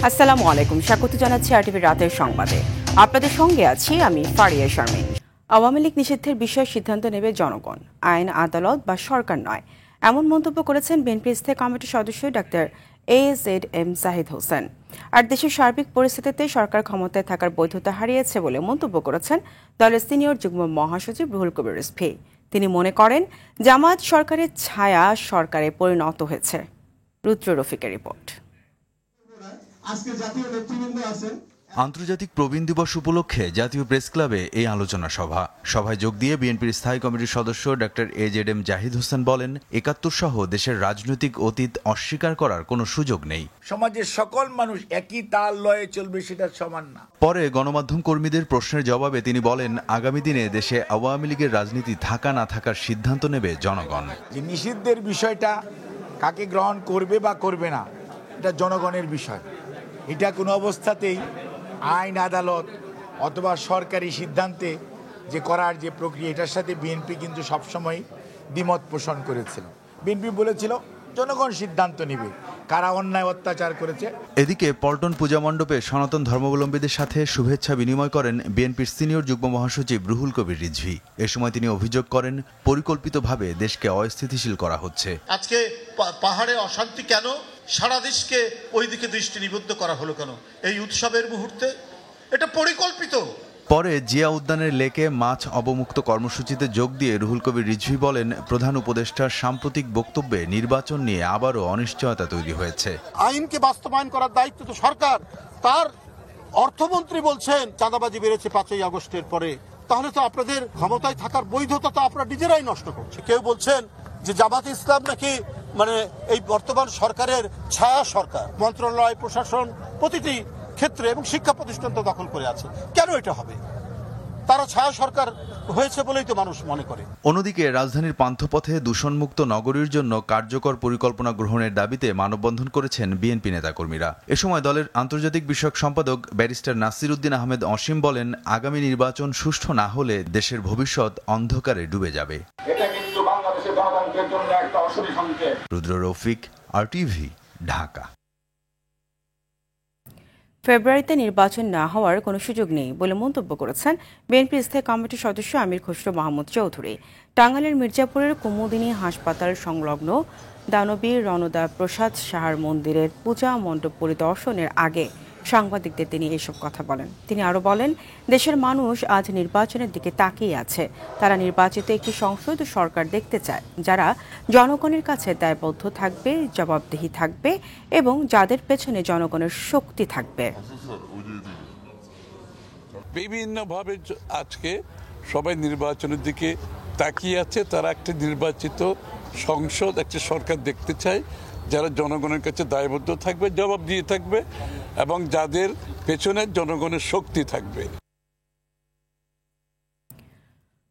আসসালামু আলাইকুম, স্বাগত জানাচ্ছি আরটিভির রাতের সংবাদে। আপনাদের সঙ্গে আছি আমি ফারিয়া শারমিন। আওয়ামী লীগ নিষিদ্ধের বিষয়ে সিদ্ধান্ত নেবে জনগণ, আইন আদালত বা সরকার নয়, এমন মন্তব্য করেছেন বিএনপি স্থায়ী কমিটির সদস্য ডাক্তার AZM জাহিদ হোসেন। আর দেশের সার্বিক পরিস্থিতিতে সরকার ক্ষমতায় থাকার বৈধতা হারিয়েছে বলে মন্তব্য করেছেন দলের সিনিয়র যুগ্ম মহাসচিব রুহুল কবির রিজভী। তিনি মনে করেন জামায়াত সরকারের ছায়া সরকারে পরিণত হয়েছে। রুদ্র রফিকের রিপোর্ট। আন্তর্জাতিক প্রবীণ দিবস উপলক্ষে জাতীয় প্রেস ক্লাবে এই আলোচনা সভায় যোগ দিয়ে বিএনপির স্থায়ী কমিটির সদস্য ডাক্তার AZM জাহিদ হোসেন বলেন, ৭১ সহ দেশের রাজনৈতিক অতীত অস্বীকার করার কোনো সুযোগ নেই। সমাজের সকল মানুষ একই তাল লয়ে চলবে, সেটা সমান না। পরে গণমাধ্যম কর্মীদের প্রশ্নের জবাবে তিনি বলেন, আগামী দিনে দেশে আওয়ামী লীগের রাজনীতি থাকা না থাকার সিদ্ধান্ত নেবে জনগণ। যে নিষিদ্ধের বিষয়টা কাকে গ্রহণ করবে বা করবে না, এটা জনগণের বিষয়। এটা কোনো অবস্থাতেই আইন আদালত অথবা সরকারি সিদ্ধান্তে যে করার যে প্রক্রিয়া, এটার সাথে বিএনপি কিন্তু সবসময় দ্বিমত পোষণ করেছিল। বিএনপি বলেছিল জনগণ সিদ্ধান্ত নেবে কারা অন্যায় অত্যাচার করেছে। এদিকে পল্টন পূজা মণ্ডপে সনাতন ধর্মাবলম্বীদের সাথে শুভেচ্ছা বিনিময় করেন বিএনপির সিনিয়র যুগ্ম মহাসচিব রুহুল কবির রিজভী। এ সময় তিনি অভিযোগ করেন, পরিকল্পিতভাবে দেশকে অস্থিতিশীল করা হচ্ছে। আজকে পাহাড়ে অশান্তি কেন, সারা দেশকে ওই দিকে দৃষ্টি নিবদ্ধ করা হলো কেন এই উৎসবের মুহূর্তে? এটা পরিকল্পিত। পরে জিয়া উদ্যানের লেকে মাছ অবমুক্ত কর্মসূচিতে যোগ দিয়ে রুহুল কবির রিজভী বলেন, প্রধান উপদেষ্টার সাম্প্রতিক বক্তব্যে নির্বাচন নিয়ে আবারও অনিশ্চয়তা তৈরি হয়েছে। আইনকে বাস্তবায়ন করার দায়িত্ব তো সরকার। তার অর্থমন্ত্রী বলছেন চাঁদাবাজি বেড়েছে ৫ই আগস্টের পরে। তাহলে তো আপনাদের ক্ষমতায় থাকার বৈধতা তো আপনারা নিজেরাই নষ্ট করছে। কেউ বলছেন যে জামাতে ইসলাম নাকি এই বর্তমান সরকারের ছায়া সরকার, মন্ত্রণালয় প্রশাসন প্রতিটি ক্ষেত্রে এবং শিক্ষা প্রতিষ্ঠান তো দখল করে আছে। কেন এটা হবে? তারা ছায়া সরকার হয়েছে বলেই তো মানুষ মনে করে। অন্যদিকে রাজধানীর পান্থপথে দূষণমুক্ত নগরীর জন্য কার্যকর পরিকল্পনা গ্রহণের দাবিতে মানববন্ধন করেছেন বিএনপি নেতাকর্মীরা। এ সময় দলের আন্তর্জাতিক বিষয়ক সম্পাদক ব্যারিস্টার নাসির উদ্দিন আহমেদ অসীম বলেন, আগামী নির্বাচন সুষ্ঠু না হলে দেশের ভবিষ্যৎ অন্ধকারে ডুবে যাবে। এটা কিন্তু বাংলাদেশের গণতন্ত্রের জন্য একটা অশুভ সংকেত। রুদ্র রফিক, আরটিভি, ঢাকা। ফেব্রুয়ারিতে নির্বাচন না হওয়ার কোনো সুযোগ নেই বলে মন্তব্য করেছেন বিএনপি স্থায়ী কমিটির সদস্য আমির খসরু মাহমুদ চৌধুরী। টাঙ্গাইলের মির্জাপুরের কুমুদিনী হাসপাতাল সংলগ্ন দানবী রণদা প্রসাদ সাহার মন্দিরের পূজা মণ্ডপ পরিদর্শনের আগে সাংবাদিকদের তিনি এসব কথা বলেন। তিনি আরও বলেন, দেশের মানুষ আজ নির্বাচনের দিকে তাকিয়ে আছে। তারা নির্বাচিত একটি সংসদ সরকার দেখতে চায়, যারা জনগণের কাছে দায়বদ্ধ থাকবে, জবাবদিহি থাকবে এবং যাদের পেছনে জনগণের শক্তি থাকবে। বিভিন্নভাবে আজকে সবাই নির্বাচনের দিকে তাকিয়ে আছে। তারা একটা নির্বাচিত সংসদ, একটা সরকার দেখতে চায় যারা জনগণের কাছে দায়বদ্ধ থাকবে, জবাব দিয়ে থাকবে এবং যাদের পেছনে জনগণের শক্তি থাকবে।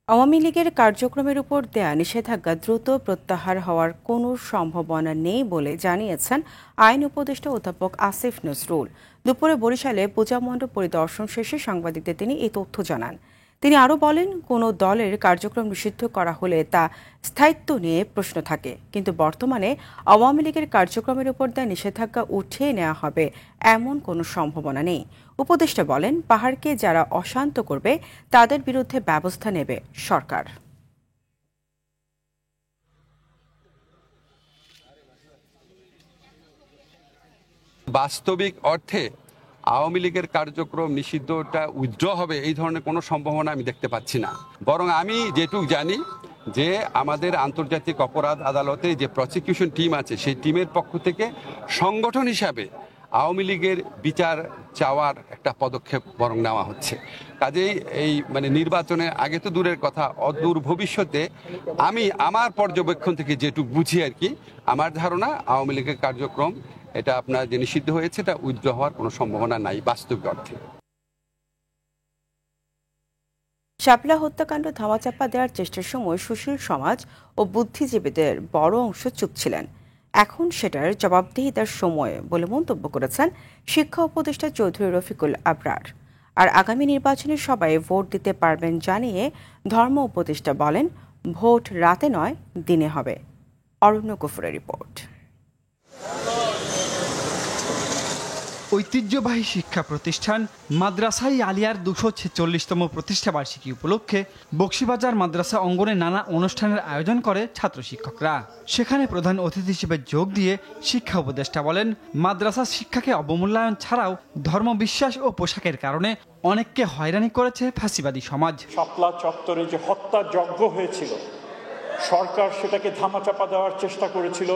আওয়ামী লীগের কার্যক্রমের উপর দেয়া নিষেধাজ্ঞা দ্রুত প্রত্যাহার হওয়ার কোনো সম্ভাবনা নেই বলে জানিয়েছেন আইন উপদেষ্টা অধ্যাপক আসিফ নজরুল। দুপুরে বরিশালে পূজা মণ্ডপ পরিদর্শন শেষে সাংবাদিকদের তিনি এই তথ্য জানান। তিনি আরও বলেন, কোনো দলের কার্যক্রম নিষিদ্ধ করা হলে তা স্থায়িত্ব নিয়ে প্রশ্ন থাকে, কিন্তু বর্তমানে আওয়ামী লীগের কার্যক্রমের উপর দেয়া নিষেধাজ্ঞা উঠিয়ে নেওয়া হবে এমন কোনো সম্ভাবনা নেই। উপদেষ্টা বলেন, পাহাড়কে যারা অশান্ত করবে তাদের বিরুদ্ধে ব্যবস্থা নেবে সরকার। বাস্তবিক অর্থে আওয়ামী লীগের কার্যক্রম নিষিদ্ধটা উইথড্র হবে এই ধরনের কোনো সম্ভাবনা আমি দেখতে পাচ্ছি না। বরং আমি যেটুকু জানি যে আমাদের আন্তর্জাতিক অপরাধ আদালতে যে প্রসিকিউশন টিম আছে, সেই টিমের পক্ষ থেকে সংগঠন হিসাবে আওয়ামী লীগের বিচার চাওয়ার একটা পদক্ষেপ বরং নেওয়া হচ্ছে। কাজেই এই নির্বাচনের আগে তো দূরের কথা, অদূর ভবিষ্যতে আমি আমার পর্যবেক্ষণ থেকে যেটুকু বুঝি আর কি, আমার ধারণা আওয়ামী লীগের কার্যক্রম এটা আপনার যে নিষিদ্ধ হয়েছে এটা উইথড্র হওয়ার কোনো সম্ভাবনা নাই বাস্তবিক অর্থে। শাপলা হত্যাকাণ্ড ধামাচাপা দেওয়ার চেষ্টার সময় সুশীল সমাজ ও বুদ্ধিজীবীদের বড় অংশ চুপ ছিলেন। এখন সেটার জবাবদিহিতার সময় বলে মন্তব্য করেছেন শিক্ষা উপদেষ্টা চৌধুরী রফিকুল আবরার। আর আগামী নির্বাচনে সবাই ভোট দিতে পারবেন জানিয়ে ধর্ম উপদেষ্টা বলেন, ভোট রাতে নয় দিনে হবে। অরণ্য গফুরের রিপোর্ট। ঐতিহ্যবাহী শিক্ষা প্রতিষ্ঠান মাদ্রাসা আলিয়ার 246তম প্রতিষ্ঠাবার্ষিকী উপলক্ষে বকশীবাজার মাদ্রাসা অঙ্গনে নানা অনুষ্ঠানের আয়োজন করে ছাত্র শিক্ষকরা। সেখানে প্রধান অতিথি হিসেবে যোগ দিয়ে শিক্ষা উপদেষ্টা বলেন, মাদ্রাসা শিক্ষাকে অবমূল্যায়ন ছাড়াও ধর্মবিশ্বাস ও পোশাকের কারণে অনেককে হয়রানি করেছে ফ্যাসিবাদী সমাজ। শাপলা চত্বরে যে হত্যা যজ্ঞ হয়েছিল, সরকার সেটাকে ধামাচাপা দেওয়ার চেষ্টা করেছিল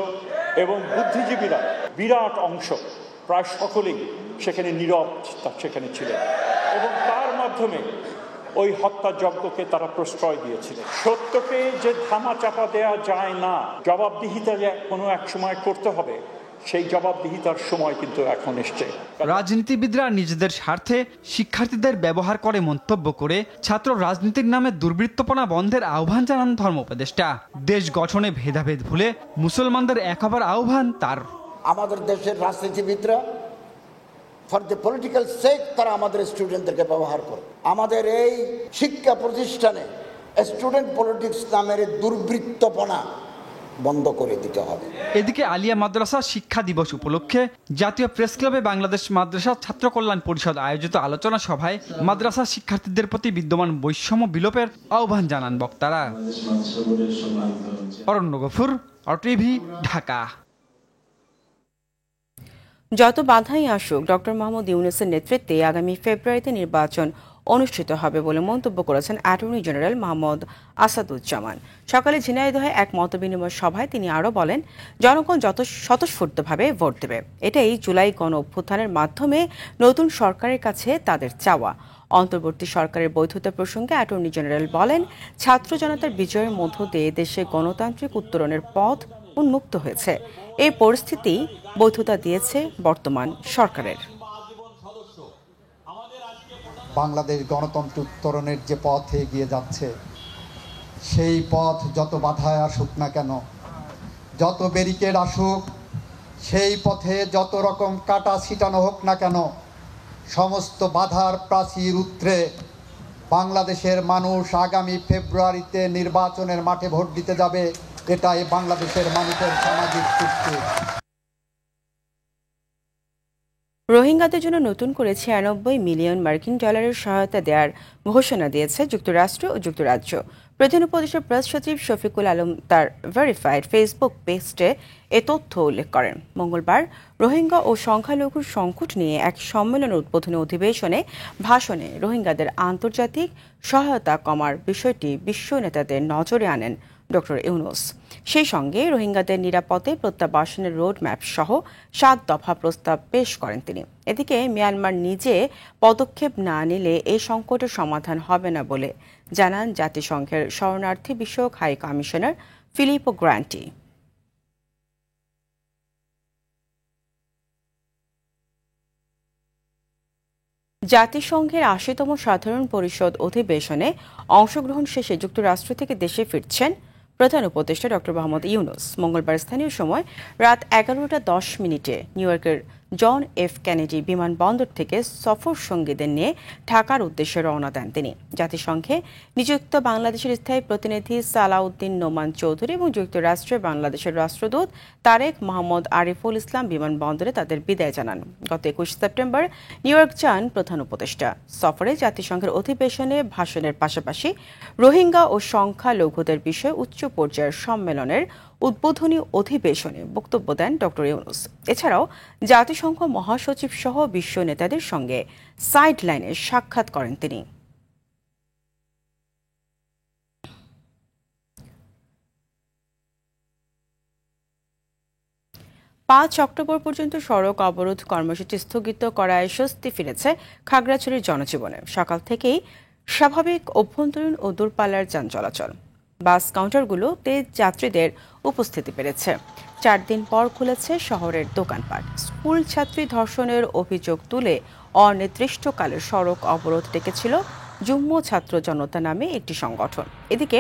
এবং বুদ্ধিজীবীরা বিরাট অংশ, প্রায় সকলেই সেখানে নীরব সেখানে ছিলেন এবং তার মাধ্যমে ওই হত্যাযজ্ঞকে তারা প্রশ্রয় দিয়েছিলেন। সত্যকে যে ধামাচাপা দেওয়া যায় না, জবাবদিহিতা যে কোনো এক সময় করতে হবে, সেই জবাবদিহিতার সময় কিন্তু এখন এসছে। রাজনীতিবিদরা নিজেদের স্বার্থে শিক্ষার্থীদের ব্যবহার করে মন্তব্য করে ছাত্র রাজনীতির নামে দুর্বৃত্তপনা বন্ধের আহ্বান জানান ধর্ম উপদেষ্টা। দেশ গঠনে ভেদাভেদ ভুলে মুসলমানদের এক হবার আহ্বান তার। আমাদের দেশের রাজনীতিবিদরা ফর দ্য পলিটিক্যাল সেক তারা আমাদের স্টুডেন্টদেরকে ব্যবহার করে। আমাদের এই শিক্ষা প্রতিষ্ঠানে স্টুডেন্ট পলিটিক্স নামের দুর্বৃত্তপনা বন্ধ করে দিতে হবে। এদিকে আলিয়া মাদ্রাসা শিক্ষা দিবস উপলক্ষে জাতীয় প্রেস ক্লাবে বাংলাদেশ মাদ্রাসা ছাত্র কল্যাণ পরিষদ আয়োজিত আলোচনা সভায় মাদ্রাসা শিক্ষার্থীদের প্রতি বিদ্যমান বৈষম্য বিলোপের আহ্বান জানান বক্তারা। অরণ্য গফুর, RTV, ঢাকা। যত বাধাই আসুক, ডক্টর মোহাম্মদ ইউনূসের নেতৃত্বে আগামী ফেব্রুয়ারিতে নির্বাচন অনুষ্ঠিত হবে বলে মন্তব্য করেছেন অ্যাটর্নি জেনারেল মোহাম্মদ আসাদুজ্জামান। সকালে ঝিনাইদহে এক মতবিনিময় সভায় তিনি আরও বলেন, জনগণ যত স্বতঃস্ফূর্তভাবে ভোট দেবে, এটাই জুলাই গণ অভ্যুত্থানের মাধ্যমে নতুন সরকারের কাছে তাদের চাওয়া। অন্তর্বর্তী সরকারের বৈধতা প্রসঙ্গে অ্যাটর্নি জেনারেল বলেন, ছাত্র জনতার বিজয়ের মধ্য দিয়ে দেশে গণতান্ত্রিক উত্তরণের পথ উন্মুক্ত হয়েছে। এই পরিস্থিতি বৈধতা দিয়েছে বর্তমান সরকারের। বাংলাদেশ গণতন্ত্র উত্তরণের যে পথে এগিয়ে যাচ্ছে, সেই পথ যত বাধায় আসুক না কেন, যত ব্যারিকেড আসুক, সেই পথে যত রকম কাটা ছিটানো হোক না কেন, সমস্ত বাধার প্রাচীর উত্তরে বাংলাদেশের মানুষ আগামী ফেব্রুয়ারিতে নির্বাচনের মাঠে ভোট দিতে যাবে। এটাই বাংলাদেশের মানুষের সামাজিক চুক্তি। রোহিঙ্গাদের জন্য নতুন করে 96 মিলিয়ন মার্কিন ডলারের সহায়তা দেওয়ার ঘোষণা দিয়েছে যুক্তরাষ্ট্র ও যুক্তরাজ্য। প্রধান উপদেষ্টা প্রেস সচিব শফিকুল আলম তার ভেরিফাইড ফেসবুক পেজে এ তথ্য উল্লেখ করেন। মঙ্গলবার রোহিঙ্গা ও সংখ্যালঘুর সংকট নিয়ে এক সম্মেলনের উদ্বোধনী অধিবেশনে ভাষণে রোহিঙ্গাদের আন্তর্জাতিক সহায়তা কমার বিষয়টি বিশ্ব নেতাদের নজরে আনেন ডক্টর ইউনূস। সেই সঙ্গে রোহিঙ্গাদের নিরাপদে প্রত্যাবাসনের রোডম্যাপ সহ 7 দফা প্রস্তাব পেশ করেন তিনি। এদিকে মিয়ানমার নিজে পদক্ষেপ না নিলে এই সংকটের সমাধান হবে না বলে জানান জাতিসংঘের শরণার্থী বিষয়ক হাই কমিশনার ফিলিপো গ্রান্টি। জাতিসংঘের 80তম সাধারণ পরিষদ অধিবেশনে অংশগ্রহণ শেষে যুক্তরাষ্ট্র থেকে দেশে ফিরছেন প্রধান উপদেষ্টা ডক্টর মোহাম্মদ ইউনূস। মঙ্গলবার স্থানীয় সময় রাত 11:10 নিউ ইয়র্কের জন এফ কেনেডি বিমানবন্দর থেকে সফর সঙ্গীদের নিয়ে ঢাকার উদ্দেশ্যে রওনা দেন তিনি। জাতিসংঘে নিযুক্ত বাংলাদেশের স্থায়ী প্রতিনিধি সালাউদ্দিন নোমান চৌধুরী এবং যুক্তরাষ্ট্রে বাংলাদেশের রাষ্ট্রদূত তারেক মোহাম্মদ আরিফুল ইসলাম বিমানবন্দরে তাদের বিদায় জানান। গত 21 সেপ্টেম্বর নিউ ইয়র্ক যান প্রধান উপদেষ্টা। সফরে জাতিসংঘের অধিবেশনে ভাষণের পাশাপাশি রোহিঙ্গা ও সংখ্যালঘুদের বিষয়ে উচ্চ পর্যায়ের সম্মেলনের উদ্বোধনী অধিবেশনে বক্তব্য দেন ডক্টর ইউনূস। এছাড়াও জাতিসংঘ মহাসচিব সহ বিশ্ব নেতাদের সঙ্গে সাইড লাইনে সাক্ষাৎ করেন তিনি। 5 অক্টোবর পর্যন্ত সড়ক অবরোধ কর্মসূচি স্থগিত করায় স্বস্তি ফিরেছে খাগড়াছড়ির জনজীবনে। সকাল থেকেই স্বাভাবিক অভ্যন্তরীণ ও দূরপাল্লার যান চলাচল। বাস কাউন্টারগুলোতে যাত্রীদের উপস্থিতি বেড়েছে। 4 দিন পর খুলেছে শহরের দোকানপাট। স্কুল ছাত্রী ধর্ষণের অভিযোগ তুলে অনির্দিষ্টকালের সড়ক অবরোধ ডেকেছিল যুগ্ম ছাত্র জনতা নামে একটি সংগঠন। এদিকে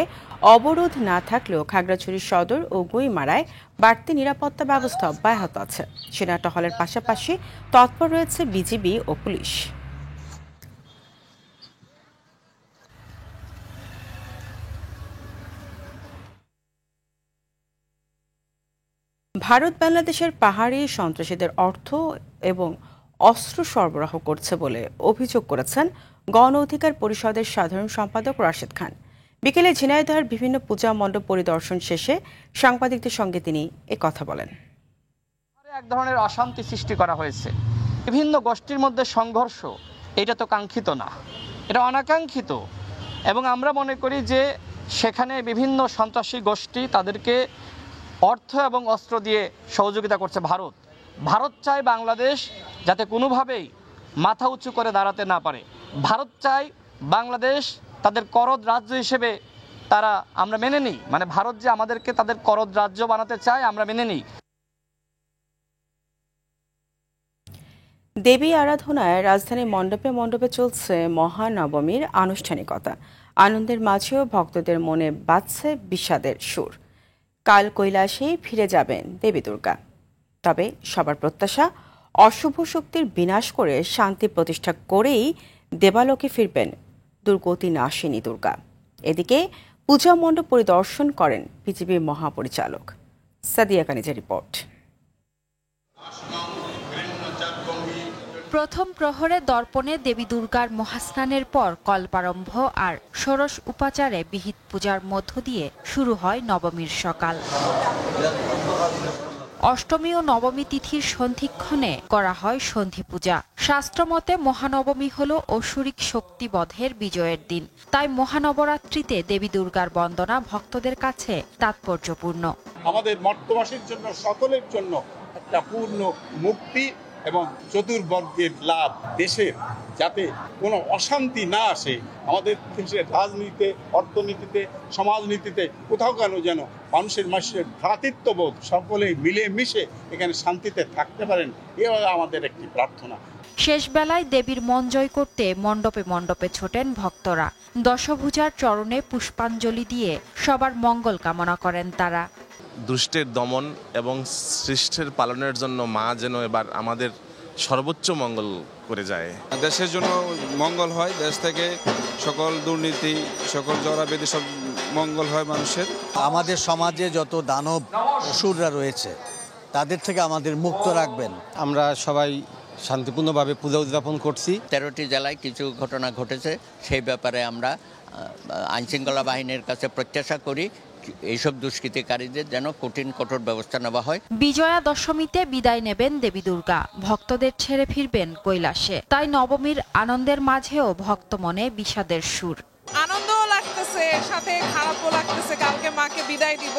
অবরোধ না থাকলেও খাগড়াছড়ি সদর ও গুইমারায় বাড়তি নিরাপত্তা ব্যবস্থা অব্যাহত আছে। সেনা টহলের পাশাপাশি তৎপর রয়েছে বিজিবি ও পুলিশ। ভারত বাংলাদেশের পাহাড়ি সন্ত্রাসীদের অর্থ এবং অস্ত্র সরবরাহ করছে বলে অভিযোগ করেছেন গণ অধিকার পরিষদের সাধারণ সম্পাদক রাশেদ খান। বিকেলে ঝিনাইদহের বিভিন্ন পূজা মণ্ডপ পরিদর্শন শেষে সাংবাদিকদের সঙ্গে তিনি কথা বলেন। এক ধরনের অশান্তি সৃষ্টি করা হয়েছে, বিভিন্ন গোষ্ঠীর মধ্যে সংঘর্ষ, এটা তো কাঙ্ক্ষিত না, এটা অনাকাঙ্ক্ষিত। এবং আমরা মনে করি যে সেখানে বিভিন্ন সন্ত্রাসী গোষ্ঠী তাদেরকে অর্থ এবং অস্ত্র দিয়ে সহযোগিতা করছে ভারত চায় বাংলাদেশ যাতে কোনোভাবেই মাথা উঁচু করে দাঁড়াতে না পারে। ভারত চায় বাংলাদেশ তাদের করদ রাজ্য হিসেবে আমরা মেনে নিই, মানে ভারত যে আমাদেরকে তাদের করদ রাজ্য বানাতে চায় আমরা মেনে নিই। দেবী আরাধনায় রাজধানীর মণ্ডপে মণ্ডপে চলছে মহানবমীর আনুষ্ঠানিকতা। আনন্দের মাঝেও ভক্তদের মনে বাজছে বিষাদের সুর। কাল কৈলাসে ফিরে যাবেন দেবী দুর্গা। তবে সবার প্রত্যাশা অশুভ শক্তির বিনাশ করে শান্তি প্রতিষ্ঠা করেই দেবালোকে ফিরবেন দুর্গতি নাশিনী দুর্গা। এদিকে পূজা মণ্ডপ পরিদর্শন করেন বিজেপির মহাপরিচালক। সাদিয়া কানিজের রিপোর্ট। প্রথম প্রহরে দর্পণে দেবী দুর্গার মহাস্নানের পর কল্পারম্ভ আর ষোড়শ উপাচারে বিহিত পূজার মধ্য দিয়ে শুরু হয় নবমীর সকাল। অষ্টমী ও নবমী তিথির সন্ধিক্ষণে করা হয় সন্ধি পূজা। শাস্ত্রমতে মহানবমী হল অসুরিক শক্তিবধের বিজয়ের দিন, তাই মহানবরাত্রিতে দেবী দুর্গার বন্দনা ভক্তদের কাছে তাৎপর্যপূর্ণ। আমাদের মর্ত্যবাসীর জন্য, সকলের জন্য একটা পূর্ণ মুক্তি এবং চতুর্বর্গের লাভ, দেশের যাতে কোনো অশান্তি না আসে, আমাদের দেশের রাজনীতিতে, অর্থনীতিতে, সমাজনীতিতে কোথাও কেন যেন মানুষের ভ্রাতৃত্ববোধ সকলেই মিলে মিশে এখানে শান্তিতে থাকতে পারেন, এভাবে আমাদের একটি প্রার্থনা। শেষ বেলায় দেবীর মন জয় করতে মণ্ডপে মণ্ডপে ছোটেন ভক্তরা। দশভুজার চরণে পুষ্পাঞ্জলি দিয়ে সবার মঙ্গল কামনা করেন তারা। দুষ্টের দমন এবং সৃষ্টির পালনের জন্য মা যেন এবার আমাদের সর্বোচ্চ মঙ্গল করে যায়। দেশের জন্য মঙ্গল হয়, দেশ থেকে সকল দুর্নীতি, সকল জড়াবেদি সব মঙ্গল হয় মানুষের। আমাদের সমাজে যত দানব অসুররা রয়েছে তাদের থেকে আমাদের মুক্ত রাখবেন। আমরা সবাই শান্তিপূর্ণভাবে পূজা উদযাপন করছি। 13টি জেলায় কিছু ঘটনা ঘটেছে, সেই ব্যাপারে আমরা আইনশৃঙ্খলা বাহিনীর কাছে প্রত্যাশা করি এইসব দুষ্কৃতিকারীদের যেন কঠোর ব্যবস্থা নেওয়া হয়। বিজয়া দশমীতে বিদায় নেবেন দেবী দুর্গা, ভক্তদের ছেড়ে ফিরবেন কৈলাসে। তাই নবমীর আনন্দের মাঝেও ভক্ত মনে বিষাদের সুর। আনন্দও লাগতেছে, সাথে খারাপও লাগতেছে, কালকে মাকে বিদায় দিব।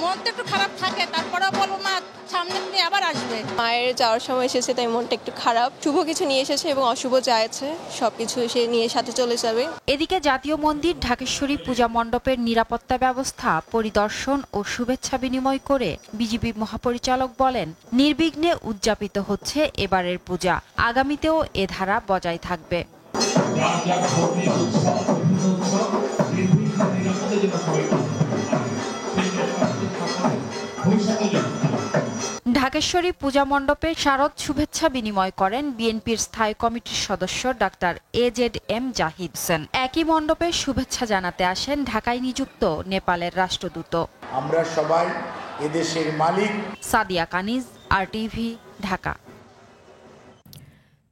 মনটা একটু খারাপ থাকে, তারপরে বলবো মা সামনে দিনে আবার আসবে। মায়ের যাওয়ার সময় এসেছে, তাই মনটা একটু খারাপ। শুভ কিছু নিয়ে এসেছে এবং অশুভ যাচ্ছে, সবকিছু সে নিয়ে সাথে চলে যাবে। এদিকে জাতীয় মন্দির ঢাকেশ্বরী পূজা মণ্ডপের নিরাপত্তা ব্যবস্থা পরিদর্শন ও শুভেচ্ছা বিনিময় করে বিজেপি মহাপরিচালক বলেন, নির্বিঘ্নে উদযাপিত হচ্ছে এবারের পূজা। আগামীতেও এ ধারা বজায় থাকবে। ঢাকেশ্বরী পূজা মণ্ডপে শারদ শুভেচ্ছা বিনিময় করেন বিএনপির স্থায়ী কমিটির সদস্য ডাক্তার AZM জাহিদ হোসেন। একই মণ্ডপে শুভেচ্ছা জানাতে আসেন ঢাকায় নিযুক্ত নেপালের রাষ্ট্রদূত। আমরা সবাই এদেশের মালিক। সাদিয়া কানিজ, RTV, ঢাকা।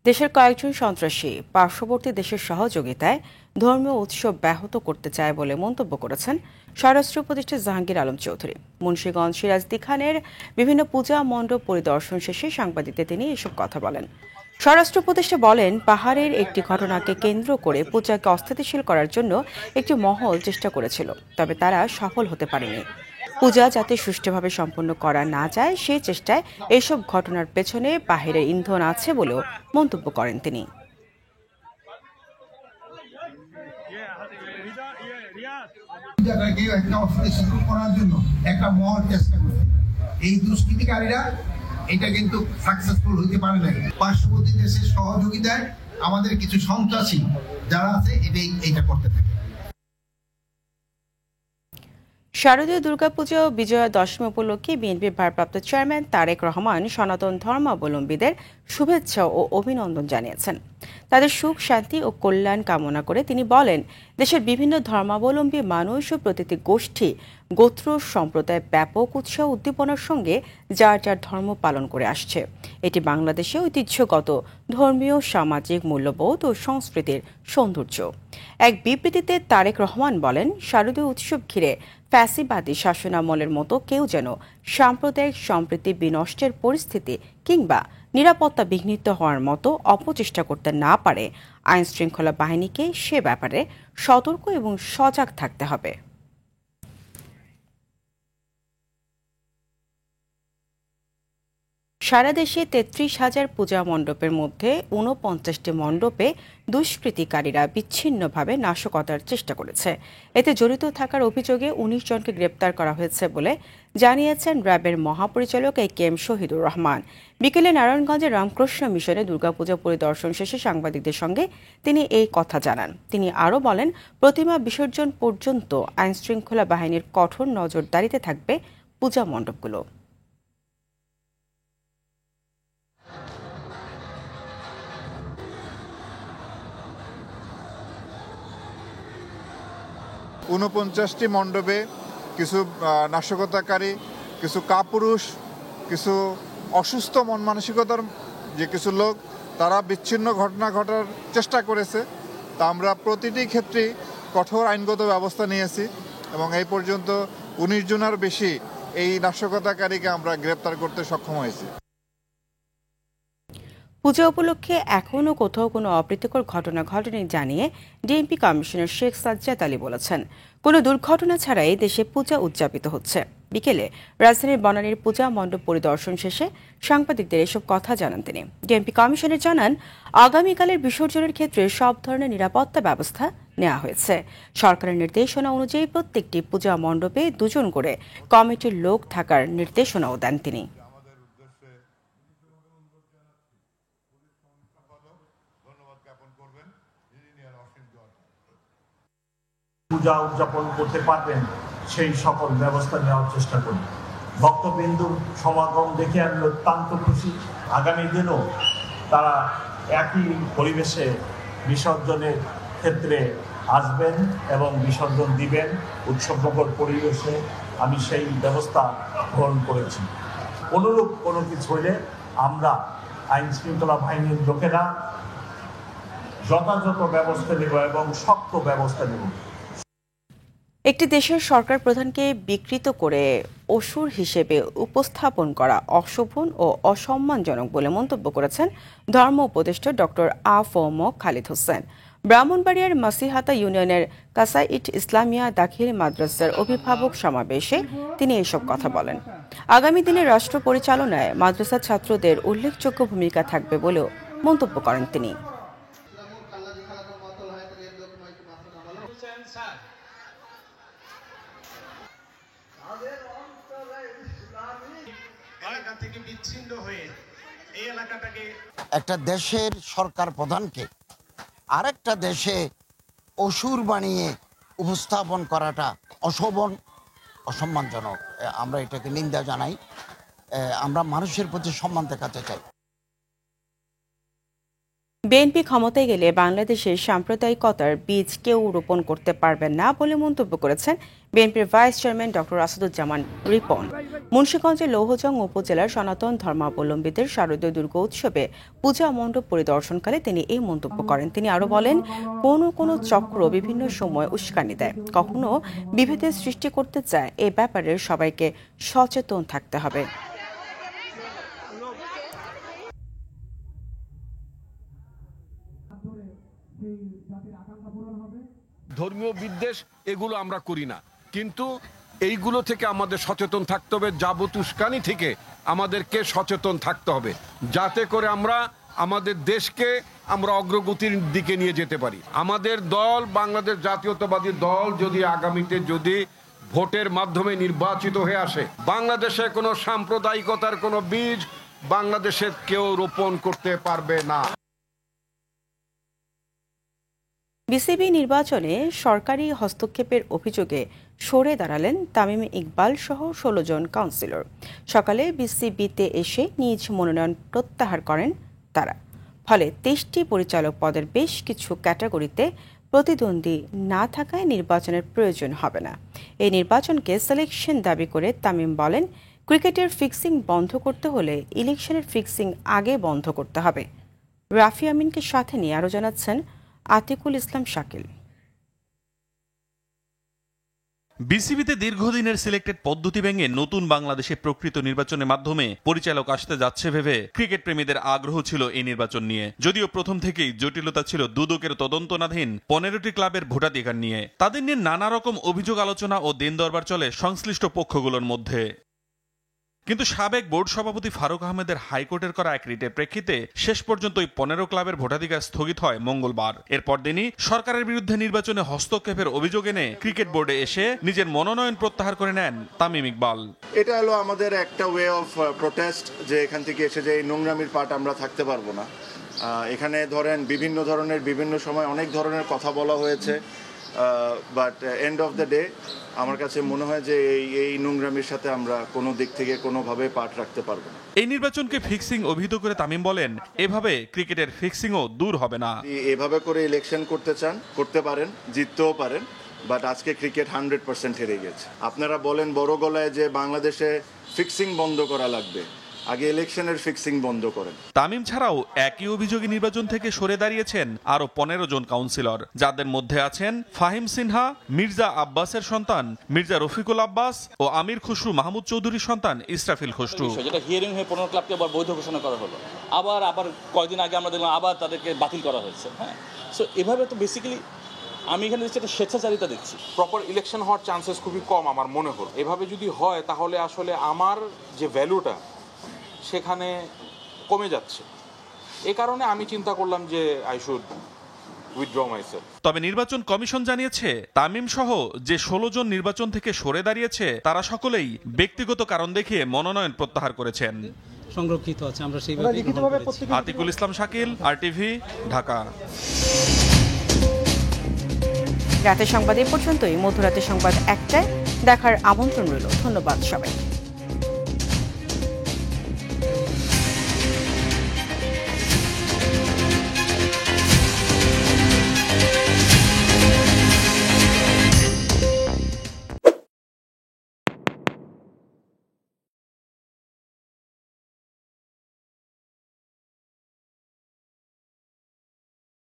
দেশের কয়েকজন সন্ত্রাসী পার্শ্ববর্তী দেশের সহযোগিতায় ধর্মীয় উৎসব ব্যাহত করতে চায় বলে মন্তব্য করেছেন স্বরাষ্ট্র উপদেষ্টা জাহাঙ্গীর আলম চৌধুরী। মুন্সিগঞ্জ সিরাজদি খানের বিভিন্ন পূজা মণ্ডপ পরিদর্শন শেষে সাংবাদিকদের তিনি এসব কথা বলেন। স্বরাষ্ট্র উপদেষ্টা বলেন, পাহাড়ের একটি ঘটনাকে কেন্দ্র করে পূজাকে অস্থিতিশীল করার জন্য একটি মহল চেষ্টা করেছিল, তবে তারা সফল হতে পারেনি। পূজা যাতে সুষ্ঠুভাবে সম্পন্ন করা না যায় সেই চেষ্টায় এইসব ঘটনার পেছনে বাহিরের ইন্ধন আছে বলেও মন্তব্য করেন তিনি। এই দুষ্কৃতিকারীরা এটা কিন্তু সাকসেসফুল হতে পারে নাই। পার্শ্ববর্তী দেশের সহযোগিতায় আমাদের কিছু সন্ত্রাসী যারা আছে এইটা করতে থাকে। শারদীয় দুর্গাপূজা ও বিজয়া দশমী উপলক্ষে বিএনপির ভারপ্রাপ্ত চেয়ারম্যান তারেক রহমান সনাতন ধর্মাবলম্বীদের শুভেচ্ছা ও অভিনন্দন জানিয়েছেন। তাদের সুখ, শান্তি ও কল্যাণ কামনা করে তিনি বলেন, দেশের বিভিন্ন ধর্মাবলম্বী মানুষ ও প্রতিটি গোষ্ঠী, গোত্র, সম্প্রদায় ব্যাপক উৎসাহ উদ্দীপনার সঙ্গে যার যার ধর্ম পালন করে আসছে। এটি বাংলাদেশে ঐতিহ্যগত ধর্মীয়, সামাজিক মূল্যবোধ ও সংস্কৃতির সৌন্দর্য। এক বিবৃতিতে তারেক রহমান বলেন, শারদীয় উৎসব ঘিরে ফ্যাসিবাদী শাসনামলের মতো কেউ যেন সাম্প্রদায়িক সম্প্রীতি বিনষ্টের পরিস্থিতি কিংবা নিরাপত্তা বিঘ্নিত হওয়ার মতো অপচেষ্টা করতে না পারে। আইন শৃঙ্খলা বাহিনীকে সে ব্যাপারে সতর্ক এবং সজাগ থাকতে হবে। সারা দেশে ৩৩,০০০ পূজা মণ্ডপের মধ্যে ৪৯টি মণ্ডপে দুষ্কৃতিকারীরা বিচ্ছিন্নভাবে নাশকতার চেষ্টা করেছে। এতে জড়িত থাকার অভিযোগে ১৯ জনকে গ্রেপ্তার করা হয়েছে বলে জানিয়েছেন র্যাবের মহাপরিচালক AKM শহীদুর রহমান। বিকেলে নারায়ণগঞ্জের রামকৃষ্ণ মিশনে দুর্গাপূজা পরিদর্শন শেষে সাংবাদিকদের সঙ্গে তিনি এই কথা জানান। তিনি আরও বলেন, প্রতিমা বিসর্জন পর্যন্ত আইনশৃঙ্খলা বাহিনীর কঠোর নজরদারিতে থাকবে পূজা মণ্ডপগুলো। ঊনপঞ্চাশটি মণ্ডপে কিছু নাশকতাকারী, কিছু কাপুরুষ, কিছু অসুস্থ মন মানসিকতার যে কিছু লোক, তারা বিচ্ছিন্ন ঘটনা ঘটার চেষ্টা করেছে। তা আমরা প্রতিটি ক্ষেত্রেই কঠোর আইনগত ব্যবস্থা নিয়েছি এবং এই পর্যন্ত ১৯ জনের বেশি এই নাশকতাকারীকে আমরা গ্রেপ্তার করতে সক্ষম হয়েছি। পূজা উপলক্ষে এখনও কোথাও কোনো অপ্রীতিকর ঘটনা ঘটেনি জানিয়ে ডিএমপি কমিশনার শেখ সাজ্জাদ আলী বলেছেন, কোনো দুর্ঘটনা ছাড়াই দেশে পূজা উদযাপিত হচ্ছে। বিকেলে রাজধানীর বনানীর পূজা মণ্ডপ পরিদর্শন শেষে সাংবাদিকদের এসব কথা জানান তিনি। ডিএমপি কমিশনার জানান, আগামীকালের বিসর্জনের ক্ষেত্রে সব ধরনের নিরাপত্তা ব্যবস্থা নেওয়া হয়েছে। সরকারের নির্দেশনা অনুযায়ী প্রত্যেকটি পূজা মণ্ডপে 2 জন করে কমিটির লোক থাকার নির্দেশনাও দেন তিনি। পূজা উদযাপন করতে পারবেন সেই সকল ব্যবস্থা নেওয়ার চেষ্টা করি। ভক্তবিন্দুর সমাগম দেখে আমি অত্যন্ত খুশি। আগামী দিনেও তারা একই পরিবেশে বিসর্জনের ক্ষেত্রে আসবেন এবং বিসর্জন দিবেন উৎসবমুখর পরিবেশে। আমি সেই ব্যবস্থা গ্রহণ করেছি। অনুরূপ কোনো কিছু হলে আমরা আইন শৃঙ্খলা বাহিনীর লোকেরা যথাযথ ব্যবস্থা নেব এবং শক্ত ব্যবস্থা নেব। একটি দেশের সরকার প্রধানকে বিকৃত করে অসুর হিসেবে উপস্থাপন করা অশোভন ও অসম্মানজনক বলে মন্তব্য করেছেন ধর্ম উপদেষ্টা ডক্টর আ.ফ.ম. খালিদ হোসেন। ব্রাহ্মণবাড়িয়ার মাসিহাতা ইউনিয়নের কাসাইট ইসলামিয়া দাখিল মাদ্রাসার অভিভাবক সমাবেশে তিনি এসব কথা বলেন। আগামী দিনে রাষ্ট্র পরিচালনায় মাদ্রাসা ছাত্রদের উল্লেখযোগ্য ভূমিকা থাকবে বলেও মন্তব্য করেন তিনি। একটা দেশের সরকার প্রধানকে আরেকটা দেশে অসুর বানিয়ে উপস্থাপন করাটা অশোভন, অসম্মানজনক। আমরা এটাকে নিন্দা জানাই। আমরা মানুষের প্রতি সম্মান দেখাতে চাই। বিএনপি ক্ষমতায় গেলে বাংলাদেশের সাম্প্রদায়িকতার বীজ কেউ রোপণ করতে পারবেন না বলে মন্তব্য করেছেন বিএনপির vice chairman doctor Asaduzzaman Ripon. মুন্সিগঞ্জের লৌহজং উপজেলার সনাতন ধর্মাবলম্বীদের শারদীয় দুর্গা উৎসবে পূজা মণ্ডপ পরিদর্শনকালে তিনি এই মন্তব্য করেন। তিনি আরও বলেন, কোনো চক্র বিভিন্ন সময় উস্কানি দেয়, কখনো বিভেদের সৃষ্টি করতে চায়। এ ব্যাপারে সবাইকে সচেতন থাকতে হবে। ধর্মীয় বিদ্বেষ এগুলো আমরা করি না, কিন্তু এইগুলো থেকে আমাদের সচেতন থাকতে হবে। যাবতীয় উস্কানি থেকে আমাদেরকে সচেতন থাকতে হবে, যাতে করে আমরা আমাদের দেশকে আমরা অগ্রগতির দিকে নিয়ে যেতে পারি। আমাদের দল বাংলাদেশ জাতীয়তাবাদী দল যদি আগামীতে ভোটের মাধ্যমে নির্বাচিত হয়ে আসে, বাংলাদেশে কোনো সাম্প্রদায়িকতার কোনো বীজ বাংলাদেশের কেউ রোপণ করতে পারবে না। বিসিবি নির্বাচনে সরকারি হস্তক্ষেপের অভিযোগে সরে দাঁড়ালেন তামিম ইকবাল সহ 16 জন কাউন্সিলর। সকালে বিসিবিতে এসে নিজ মনোনয়ন প্রত্যাহার করেন তারা। ফলে 23টি পরিচালক পদের বেশ কিছু ক্যাটাগরিতে প্রতিদ্বন্দ্বী না থাকায় নির্বাচনের প্রয়োজন হবে না। এই নির্বাচনকে সিলেকশন দাবি করে তামিম বলেন, ক্রিকেটের ফিক্সিং বন্ধ করতে হলে ইলেকশনের ফিক্সিং আগে বন্ধ করতে হবে। রাফি আমিনকে সাথে নিয়ে আরও জানাচ্ছেন আতিকুল ইসলাম শাকিল। বিসিবিতে দীর্ঘদিনের সিলেক্টেড পদ্ধতি ভেঙে নতুন বাংলাদেশে প্রকৃত নির্বাচনের মাধ্যমে পরিচালক আসতে যাচ্ছে ভেবে ক্রিকেট প্রেমীদের আগ্রহ ছিল এই নির্বাচন নিয়ে। যদিও প্রথম থেকেই জটিলতা ছিল দুদকের তদন্তনাধীন 15টি ক্লাবের ভোটাধিকার নিয়ে। তাদের নিয়ে নানা রকম অভিযোগ আলোচনা ও দিন দরবার চলে সংশ্লিষ্ট পক্ষগুলোর মধ্যে। কিন্তু সাবেক বোর্ড সভাপতি ফারুক আহমেদের হাইকোর্টের করা এক রিটের প্রেক্ষিতে শেষ পর্যন্ত ওই 15 ক্লাবের ভোটাধিকার স্থগিত হয় মঙ্গলবার। এরপর দিনই সরকারের বিরুদ্ধে নির্বাচনে হস্তক্ষেপের অভিযোগ এনে ক্রিকেট বোর্ডে এসে নিজের মনোনয়ন প্রত্যাহার করে নেন তামিম ইকবাল। এটা হলো আমাদের একটা ওয়ে অফ প্রোটেস্ট, যে এখান থেকে এসে যে এই নোংরামির পার্ট আমরা থাকতে পারবো না। এখানে ধরেন বিভিন্ন ধরনের বিভিন্ন সময় অনেক ধরনের কথা বলা হয়েছে, but end of the day আমার কাছে মনে হয় যে এই নোংরামির সাথে আমরা কোনো দিক থেকে কোনোভাবে পার্ট রাখতে পারবো না। এই নির্বাচনকে ফিক্সিং অভিহিত করে তামিম বলেন, এভাবে ক্রিকেটের ফিক্সিংও দূর হবে না। এভাবে করে ইলেকশন করতে চান, করতে পারেন, জিততেও পারেন, বাট আজকে ক্রিকেট 100% হেরে গেছে। আপনারা বলেন বড় গলায় যে বাংলাদেশে ফিক্সিং বন্ধ করা লাগবে, আগে ইলেকশনের ফিক্সিং বন্ধ করেন। তামিম ছাড়াও একই অভিযোগে নির্বাচন থেকে সরে দাঁড়িয়েছেন আরো 15 জন কাউন্সিলর, যাদের মধ্যে আছেন ফাহিম সিনহা, মির্জা আব্বাসের সন্তান মির্জা রফিকুল আব্বাস ও আমির খুসরু মাহমুদ চৌধুরীর সন্তান ইসরাফিল খুসরু। যেটা হিয়ারিং হয়ে 15 ক্লাবকে আবার বৈধ ঘোষণা করা হলো, আবার কয়েকদিন আগে আমরা দেখলাম আবার তাদেরকে বাতিল করা হয়েছে। হ্যাঁ, সো এভাবে তো বেসিক্যালি আমি এখানে দেখছি একটা স্বেচ্ছাচারিতা দেখছি। প্রপার ইলেকশন হওয়ার চান্সেস খুবই কম আমার মনে হলো। এভাবে যদি হয় তাহলে আসলে আমার যে ভ্যালুটা সেখানে কমে যাচ্ছে। এই কারণে আমি চিন্তা করলাম যে আই শুড উইথড্র মাইসেলফ। তবে নির্বাচন কমিশন জানিয়েছে, তামিম সহ যে 16 জন নির্বাচন থেকে সরে দাঁড়িয়েছে তারা সকলেই ব্যক্তিগত কারণ দেখিয়ে মনোনয়ন প্রত্যাহার করেছেন। সংরক্ষিত আছে, আমরা সেইভাবে লিখিতভাবে। আতিকুল ইসলাম শাকিল, আরটিভি, ঢাকা। রাতের সংবাদ এই পর্যন্তই। মধ্যরাতের সংবাদ 1টায় দেখার আমন্ত্রণ রইল। ধন্যবাদ সবাই।